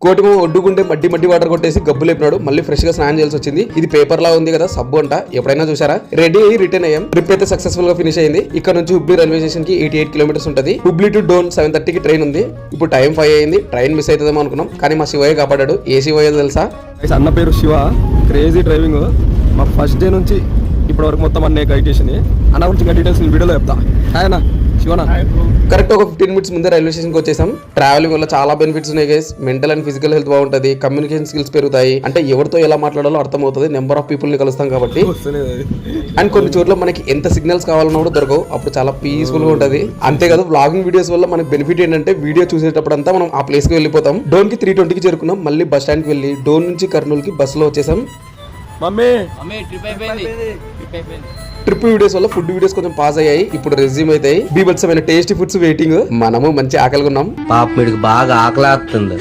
కోటిమో ఒడ్డుకుంటే మడ్డి water కొట్టేసి గబ్బు లేపినాడు. మళ్ళీ ఫ్రెష్ గా స్నానం చేయాల్సి వచ్చింది. ఇది పేపర్ లా ఉంది కదా, సబ్బు అంట. ఎప్పుడైనా చూసారా? రెడీ అయ్యి రిటర్న్ అయ్యాం. ట్రిప్ అయితే సక్సెస్ఫుల్ గా ఫినిష్ అయింది. ఇక్కడ నుంచి హుబ్లీ రైల్వే స్టేషన్ కి 88 కిలోమీటర్స్ ఉంటుంది. హుబ్లీ టు డోన్ 7:30 కి ట్రైన్ ఉంది. ఇప్పుడు టైం 5 అయింది. ట్రైన్ మిస్ అవుతుందేమో అనుకున్నాం, కానీ మా శివయ్య కాపాడాడు. ఏ శివయ్య తెలుసా? అన్న పేరు శివ. Crazy driving. మా ఫస్ట్ డే నుంచి ఇప్పటి వరకు మొత్తం అన్నీ గైడ్ చేసింది. అన్న గురించి ఇంకా డీటెయిల్స్ వీడియోలో చెప్తా. హాయ్ అన్న, శివనా. కరెక్ట్ ఒక 15 మినిట్స్ ముందే రైల్వే స్టేషన్ కి వచ్చేసాం. ట్రావెలింగ్ వల్ల చాలా బెనిఫిట్స్ ఉన్నాయి guys. Mental and physical health బాగుంటది, కమ్యూనికేషన్ స్కిల్స్ పెరుగుతాయి, అంటే ఎవరితో ఎలా మాట్లాడాలో అర్థం అవుతుంది. నెంబర్ ఆఫ్ పీపుల్ ని కలుస్తాం కాబట్టి. అండ్ కొన్ని చోట్ల మనకి ఎంత సిగ్నల్స్ కావాలన్నా కూడా దొరకవు. అప్పుడు చాలా పీస్ఫుల్ గా ఉంటది. అంతేకాదు వ్లాగింగ్ వీడియోస్ వల్ల మనకి బెనిఫిట్ ఏంటంటే వీడియో చూసేటప్పుడు అంతా మనం ఆ ప్లేస్ కి వెళ్ళిపోతాం. డోన్ కి 3:20కి చేరుకున్నాం. మళ్ళీ బస్ స్టాండ్ కి వెళ్ళి డోన్ నుంచి కర్నూలు కి బస్ లో వచ్చేసాం. ట్రిప్ వీడియోస్ వల్ల ఫుడ్ వీడియోస్ కొంచెం పాస్ అయ్యాయి. ఇప్పుడు రెజ్యూమ్ అవుతాయి. బీభత్సమైన టేస్టీ ఫుడ్స్ వెయిటింగ్. మనము మంచి ఆకలిగా ఉన్నాం. పాప వీడికి బాగా ఆకలి.